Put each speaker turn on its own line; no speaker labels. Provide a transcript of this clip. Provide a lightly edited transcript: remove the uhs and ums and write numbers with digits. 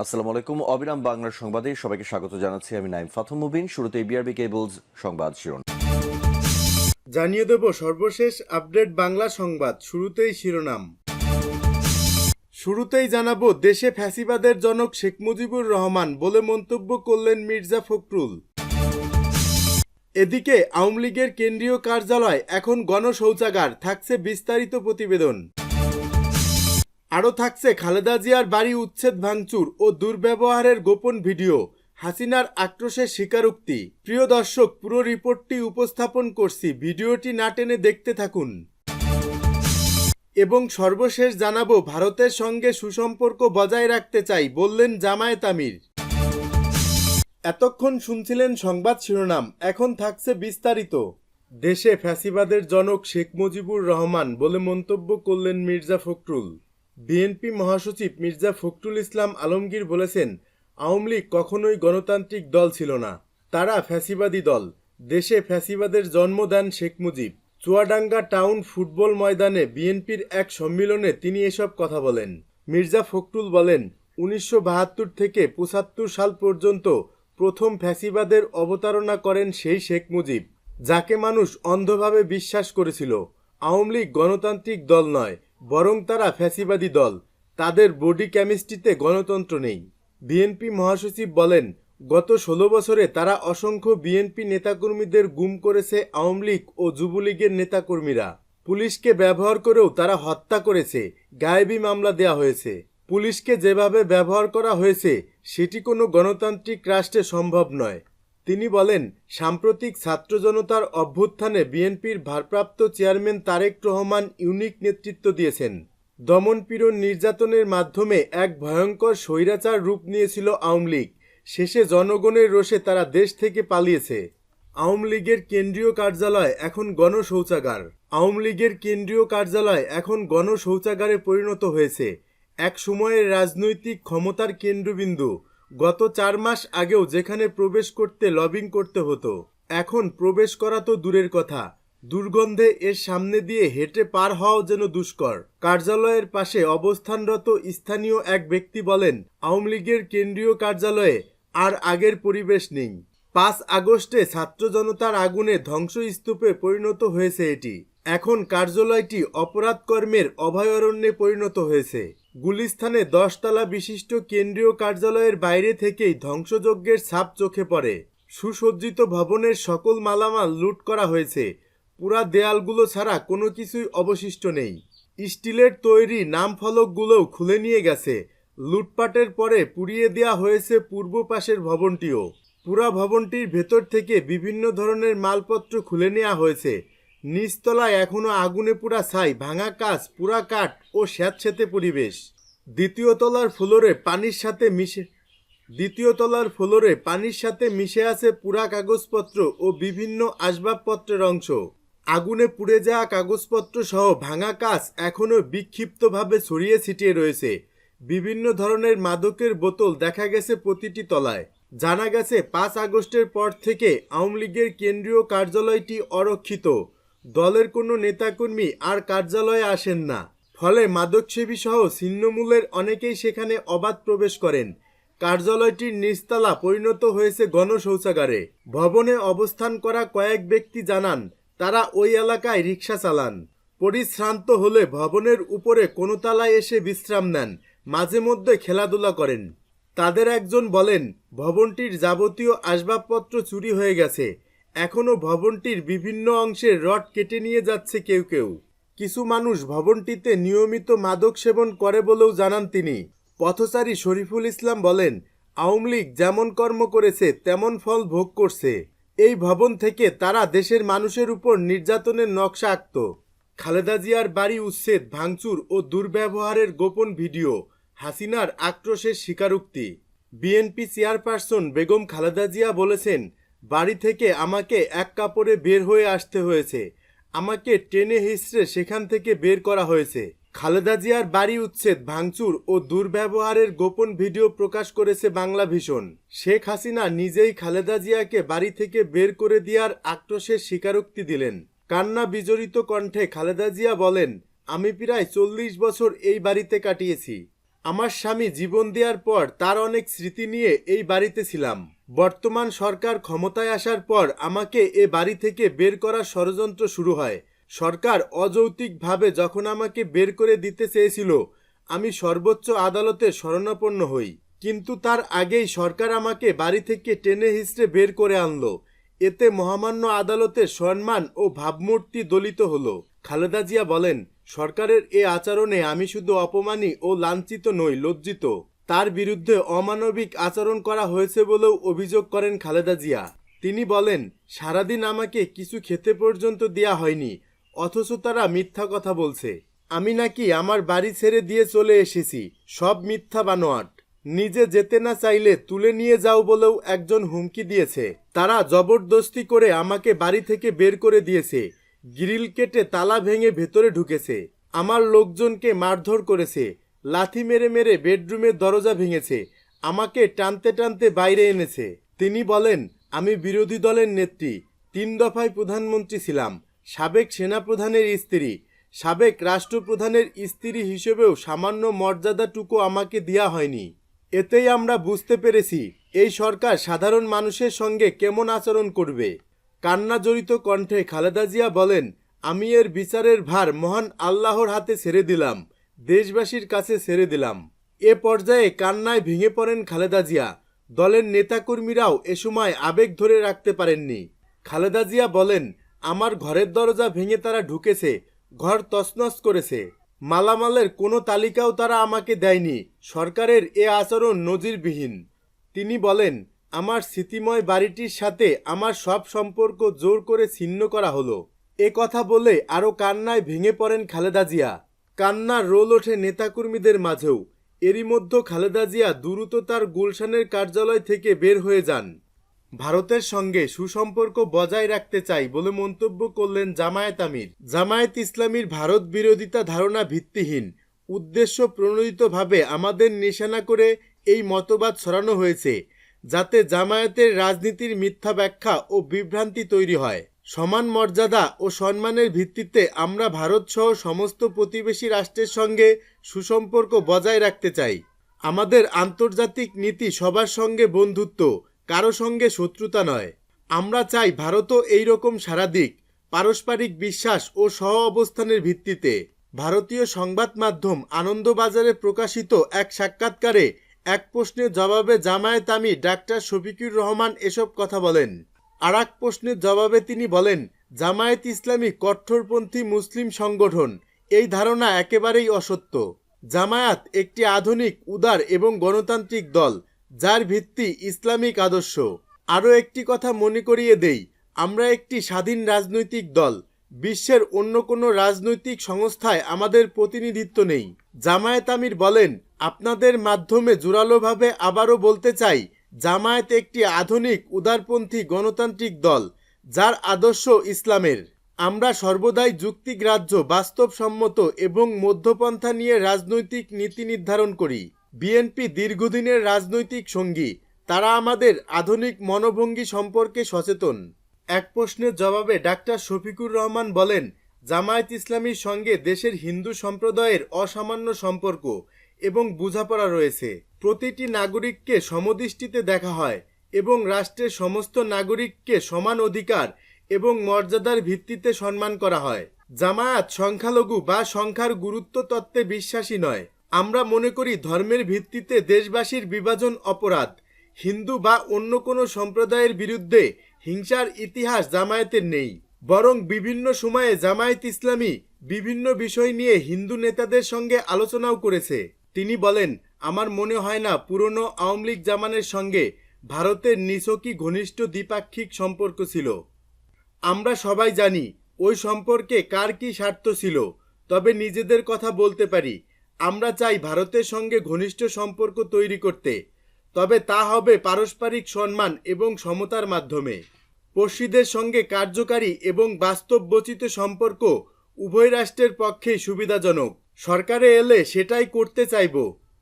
আসসালামু আলাইকুম। অবিরাম বাংলার সংবাদে সবাইকে স্বাগত জানাচ্ছি। আমি নাইম ফাথম মুবিন। শুরুতেই বিআরবি কেবলস সংবাদ শিরোনাম।
জানিয়ে দেব সর্বশেষ আপডেট বাংলা সংবাদ। শুরুতেই জানাবো, দেশে ফ্যাসিবাদের জনক শেখ মুজিবুর রহমান বলে মন্তব্য করলেন মির্জা ফখরুল। এদিকে আওয়ামী লীগের কেন্দ্রীয় কার্যালয় এখন গণশৌচাগার, থাকছে বিস্তারিত প্রতিবেদন। আরও থাকছে খালেদা জিয়ার বাড়ি উচ্ছেদ ভাঙচুর ও দুর্ব্যবহারের গোপন ভিডিও, হাসিনার আক্রোশের স্বীকারোক্তি। প্রিয় দর্শক, পুরো রিপোর্টটি উপস্থাপন করছি, ভিডিওটি না টেনে দেখতে থাকুন। এবং সর্বশেষ জানাবো, ভারতের সঙ্গে সুসম্পর্ক বজায় রাখতে চাই বললেন জামায়াত আমির। এতক্ষণ শুনছিলেন সংবাদ শিরোনাম, এখন থাকছে বিস্তারিত। দেশে ফ্যাসিবাদের জনক শেখ মুজিবুর রহমান বলে মন্তব্য করলেন মির্জা ফখরুল। বিএনপি মহাসচিব মির্জা ফখরুল ইসলাম আলমগীর বলেছেন, আওয়ামী লীগ কখনোই গণতান্ত্রিক দল ছিল না, তারা ফ্যাসিবাদী দল। দেশে ফ্যাসিবাদের জন্ম দেন শেখ মুজিব। চুয়াডাঙ্গা টাউন ফুটবল ময়দানে বিএনপির এক সম্মেলনে তিনি এসব কথা বলেন। মির্জা ফখরুল বলেন, 1972 থেকে 75 সাল পর্যন্ত প্রথম ফ্যাসিবাদের অবতারণা করেন সেই শেখ মুজিব, যাকে মানুষ অন্ধভাবে বিশ্বাস করেছিল। আওয়ামী লীগ গণতান্ত্রিক দল নয়, বরং তারা ফ্যাসিবাদী দল। তাদের বডি কেমিস্ট্রিতে গণতন্ত্র নেই। বিএনপি মহাসচিব বলেন, গত 16 বছরে তারা অসংখ্য বিএনপি নেতাকর্মীদের গুম করেছে আওয়ামী লীগ ও যুবলীগের নেতাকর্মীরা। পুলিশকে ব্যবহার করেও তারা হত্যা করেছে, গায়েবী মামলা দেয়া হয়েছে। পুলিশকে যেভাবে ব্যবহার করা হয়েছে সেটি কোনো গণতান্ত্রিক রাষ্ট্রে সম্ভব নয়। তিনি বলেন, সাম্প্রতিক ছাত্র জনতার অভ্যুত্থানে বিএনপির ভারপ্রাপ্ত চেয়ারম্যান তারেক রহমান ইউনিক নেতৃত্ব দিয়েছেন। দমনপীড়ন নির্যাতনের মাধ্যমে এক ভয়ঙ্কর স্বৈরাচার রূপ নিয়েছিল আওয়ামী লীগ। শেষে জনগণের রোষে তারা দেশ থেকে পালিয়েছে। আওয়ামী লীগের কেন্দ্রীয় কার্যালয় এখন গণশৌচাগার। আওয়ামী লীগের কেন্দ্রীয় কার্যালয় এখন গণশৌচাগারে পরিণত হয়েছে। এক সময়ের রাজনৈতিক ক্ষমতার কেন্দ্রবিন্দু। গত 4 মাস আগেও যেখানে প্রবেশ করতে লবিং করতে হতো, এখন প্রবেশ করা তো দূরের কথা, দুর্গন্ধে এর সামনে দিয়ে হেঁটে পার হওয়াও যেন দুষ্কর। কার্যালয়ের পাশে অবস্থানরত স্থানীয় এক ব্যক্তি বলেন, আওয়ামী লীগের কেন্দ্রীয় কার্যালয়ে আর আগের পরিবেশ নেই। 5 আগস্টে ছাত্র জনতার আগুনে ধ্বংসস্তূপে পরিণত হয়েছে এটি। এখন কার্যালয়টি অপরাধ কর্মের অভয়ারণ্যে পরিণত হয়েছে। গুলিস্তানে 10 তলা বিশিষ্ট কেন্দ্রীয় কার্যালয়ের বাইরে থেকেই ধ্বংসযজ্ঞের ছাপ চোখে পড়ে। সুসজ্জিত ভবনের সকল মালামাল লুট করা হয়েছে। পুরা দেয়ালগুলো ছাড়া কোনো কিছুই অবশিষ্ট নেই। স্টিলের তৈরি নাম ফলকগুলোও খুলে নিয়ে গেছে। লুটপাটের পরে পুড়িয়ে দেওয়া হয়েছে পূর্ব পাশের ভবনটিও। পুরা ভবনটির ভেতর থেকে বিভিন্ন ধরনের মালপত্র খুলে নেওয়া হয়েছে। নিচতলায় এখনো আগুনে পুরা ছাই, ভাঙা কাঁচ, পুরা কাঠ ও স্যাঁতসেঁতে পরিবেশ। দ্বিতীয় তলার ফ্লোরে পানির সাথে মিশে আছে পুরা কাগজপত্র ও বিভিন্ন আসবাবপত্রের অংশ। আগুনে পুড়ে যাওয়া কাগজপত্র সহ ভাঙা কাঁচ এখনও বিক্ষিপ্তভাবে ছড়িয়ে ছিটিয়ে রয়েছে। বিভিন্ন ধরনের মাদকের বোতল দেখা গেছে প্রতিটি তলায়। জানা গেছে 5 আগস্টের পর থেকে আওয়ামী লীগের কেন্দ্রীয় কার্যালয়টি অরক্ষিত। দলের কোনো নেতাকর্মী আর কার্যালয়ে আসেন না। ফলে মাদকসেবী সহ ছিন্নমূলের অনেকেই সেখানে অবাধ প্রবেশ করেন। কার্যালয়টির নিচতলা পরিণত হয়েছে গণশৌচাগারে। ভবনে অবস্থান করা কয়েক ব্যক্তি জানান, তারা ওই এলাকায় রিক্সা চালান। পরিশ্রান্ত হলে ভবনের উপরে কোনো তলায় এসে বিশ্রাম নেন, মাঝে মধ্যে খেলাধুলা করেন। তাদের একজন বলেন, ভবনটির যাবতীয় আসবাবপত্র চুরি হয়ে গেছে। এখনও ভবনটির বিভিন্ন অংশের রড কেটে নিয়ে যাচ্ছে কেউ কেউ। কিছু মানুষ ভবনটিতে নিয়মিত মাদক সেবন করে বলেও জানান তিনি। পথচারী শরীফুল ইসলাম বলেন, আওয়ামী লীগ যেমন কর্ম করেছে তেমন ফল ভোগ করছে। এই ভবন থেকে তারা দেশের মানুষের উপর নির্যাতনের নকশা আঁকত। খালেদা জিয়ার বাড়ি উচ্ছেদ, ভাঙচুর ও দুর্ব্যবহারের গোপন ভিডিও, হাসিনার আক্রোশের স্বীকারোক্তি। বিএনপি চেয়ারপারসন বেগম খালেদা জিয়া বলেছেন, বাড়ি থেকে আমাকে এক কাপড়ে বের হয়ে আসতে হয়েছে। আমাকে টেনে হিঁচড়ে সেখান থেকে বের করা হয়েছে। খালেদা জিয়ার বাড়ি উচ্ছেদ, ভাঙচুর ও দুর্ব্যবহারের গোপন ভিডিও প্রকাশ করেছে বাংলাভিশন। শেখ হাসিনা নিজেই খালেদা জিয়াকে বাড়ি থেকে বের করে দেওয়ার আক্রোশের স্বীকারোক্তি দিলেন। কান্না বিজড়িত কণ্ঠে খালেদা জিয়া বলেন, আমি প্রায় 40 বছর এই বাড়িতে কাটিয়েছি। আমার স্বামী জীবন দেওয়ার পর তার অনেক স্মৃতি নিয়ে এই বাড়িতে ছিলাম। বর্তমান সরকার ক্ষমতায় আসার পর আমাকে এ বাড়ি থেকে বের করার ষড়যন্ত্র শুরু হয়। সরকার অযৌক্তিকভাবে যখন আমাকে বের করে দিতে চেয়েছিল, আমি সর্বোচ্চ আদালতের শরণাপন্ন হই। কিন্তু তার আগেই সরকার আমাকে বাড়ি থেকে টেনে হিঁচড়ে বের করে আনলো। এতে মহামান্য আদালতের সম্মান ও ভাবমূর্তি দলিত হলো। খালেদা জিয়া বলেন, সরকারের এ আচরণে আমি শুধু অপমানী ও লাঞ্ছিত নই, লজ্জিত। তার বিরুদ্ধে অমানবিক আচরণ করা হয়েছে বলেও অভিযোগ করেন খালেদা জিয়া। তিনি বলেন, সারাদিন আমাকে কিছু খেতে পর্যন্ত দেয়া হয়নি, অথচ তারা মিথ্যা কথা বলছে। আমি নাকি আমার বাড়ি ছেড়ে দিয়ে চলে এসেছি, সব মিথ্যা বানোয়াট। নিজে যেতে না চাইলে তুলে নিয়ে যাও বলেও একজন হুমকি দিয়েছে। তারা জবরদস্তি করে আমাকে বাড়ি থেকে বের করে দিয়েছে, গ্রিল কেটে তালা ভেঙে ভেতরে ঢুকেছে, আমার লোকজনকে মারধর করেছে, লাথি মেরে মেরে বেডরুমের দরজা ভেঙেছে, আমাকে টানতে টানতে বাইরে এনেছে। তিনি বলেন, আমি বিরোধী দলের নেত্রী, 3 দফায় প্রধানমন্ত্রী ছিলাম, সাবেক সেনাপ্রধানের স্ত্রী, সাবেক রাষ্ট্রপ্রধানের স্ত্রী হিসেবেও সামান্য মর্যাদাটুকু আমাকে দেয়া হয়নি। এতেই আমরা বুঝতে পেরেছি এই সরকার সাধারণ মানুষের সঙ্গে কেমন আচরণ করবে। কান্নাজড়িত কণ্ঠে খালেদা জিয়া বলেন, আমি এর বিচারের ভার মহান আল্লাহর হাতে ছেড়ে দিলাম, দেশবাসীর কাছে ছেড়ে দিলাম। এ পর্যায়ে কান্নায় ভেঙে পড়েন খালেদা জিয়া। দলের নেতাকর্মীরাও এ সময় আবেগ ধরে রাখতে পারেননি। খালেদা জিয়া বলেন, আমার ঘরের দরজা ভেঙে তারা ঢুকেছে, ঘর তছনছ করেছে, মালামালের কোনো তালিকাও তারা আমাকে দেয়নি। সরকারের এ আচরণ নজিরবিহীন। তিনি বলেন, আমার স্মৃতিময় বাড়িটির সাথে আমার সব সম্পর্ক জোর করে ছিন্ন করা হলো। এ কথা বলে আরও কান্নায় ভেঙে পড়েন খালেদা জিয়া। কান্নার রোল ওঠে নেতাকর্মীদের মাঝেও। এরই মধ্যে খালেদা জিয়া দ্রুত তার গুলশানের কার্যালয় থেকে বের হয়ে যান। ভারতের সঙ্গে সুসম্পর্ক বজায় রাখতে চাই বলে মন্তব্য করলেন জামায়াত আমির। জামায়াত ইসলামীর ভারত বিরোধিতা ধারণা ভিত্তিহীন, উদ্দেশ্য প্রণোদিতভাবে আমাদের নিশানা করে এই মতবাদ ছড়ানো হয়েছে, যাতে জামায়াতের রাজনীতির মিথ্যা ব্যাখ্যা ও বিভ্রান্তি তৈরি হয়। সমান মর্যাদা ও সম্মানের ভিত্তিতে আমরা ভারতসহ সমস্ত প্রতিবেশী রাষ্ট্রের সঙ্গে সুসম্পর্ক বজায় রাখতে চাই। আমাদের আন্তর্জাতিক নীতি সবার সঙ্গে বন্ধুত্ব, কারো সঙ্গে শত্রুতা নয়। আমরা চাই ভারতও এই রকম সারা দিক, পারস্পরিক বিশ্বাস ও সহ অবস্থানের ভিত্তিতে। ভারতীয় সংবাদ মাধ্যম আনন্দবাজারে প্রকাশিত এক সাক্ষাৎকারে এক প্রশ্নের জবাবে জামায়াত আমির ডাক্তার শফিকুর রহমান এসব কথা বলেন। আর এক প্রশ্নের জবাবে তিনি বলেন, জামায়াত ইসলামী কট্টরপন্থী মুসলিম সংগঠন, এই ধারণা একেবারেই অসত্য। জামায়াত একটি আধুনিক, উদার এবং গণতান্ত্রিক দল, যার ভিত্তি ইসলামিক আদর্শ। আরও একটি কথা মনে করিয়ে দেই, আমরা একটি স্বাধীন রাজনৈতিক দল। বিশ্বের অন্য কোনো রাজনৈতিক সংস্থায় আমাদের প্রতিনিধিত্ব নেই। জামায়াত আমির বলেন, আপনাদের মাধ্যমে জোরালোভাবে আবারও বলতে চাই, জামায়াত একটি আধুনিক, উদারপন্থী গণতান্ত্রিক দল, যার আদর্শ ইসলামের। আমরা সর্বদাই যুক্তিগ্রাহ্য, বাস্তবসম্মত এবং মধ্যপন্থা নিয়ে রাজনৈতিক নীতি নির্ধারণ করি। বিএনপি দীর্ঘদিনের রাজনৈতিক সঙ্গী, তারা আমাদের আধুনিক মনোভঙ্গি সম্পর্কে সচেতন। এক প্রশ্নের জবাবে ডাক্তার শফিকুর রহমান বলেন, জামায়াত ইসলামীর সঙ্গে দেশের হিন্দু সম্প্রদায়ের অসামান্য সম্পর্ক এবং বোঝাপড়া রয়েছে। প্রতিটি নাগরিককে সমদৃষ্টিতে দেখা হয় এবং রাষ্ট্রের সমস্ত নাগরিককে সমান অধিকার এবং মর্যাদার ভিত্তিতে সম্মান করা হয়। জামায়াত সংখ্যালঘু বা সংখ্যার গুরুত্ব তত্ত্বে বিশ্বাসী নয়। আমরা মনে করি ধর্মের ভিত্তিতে দেশবাসীর বিভাজন অপরাধ। হিন্দু বা অন্য কোনো সম্প্রদায়ের বিরুদ্ধে হিংসার ইতিহাস জামায়াতের নেই, বরং বিভিন্ন সময়ে জামায়াত ইসলামী বিভিন্ন বিষয় নিয়ে হিন্দু নেতাদের সঙ্গে আলোচনাও করেছে। তিনি বলেন, আমার মনে হয় না পুরনো আওয়ামী লীগ জামানের সঙ্গে ভারতের নিছকই ঘনিষ্ঠ দ্বিপাক্ষিক সম্পর্ক ছিল। আমরা সবাই জানি ওই সম্পর্কে কার কী স্বার্থ ছিল, তবে নিজেদের কথা বলতে পারি। আমরা চাই ভারতের সঙ্গে ঘনিষ্ঠ সম্পর্ক তৈরি করতে, তবে তা হবে পারস্পরিক সম্মান এবং সমতার মাধ্যমে। পড়শিদের সঙ্গে কার্যকারী এবং বাস্তববোচিত সম্পর্ক উভয় রাষ্ট্রের পক্ষেই সুবিধাজনক। সরকারে এলে সেটাই করতে চাইব।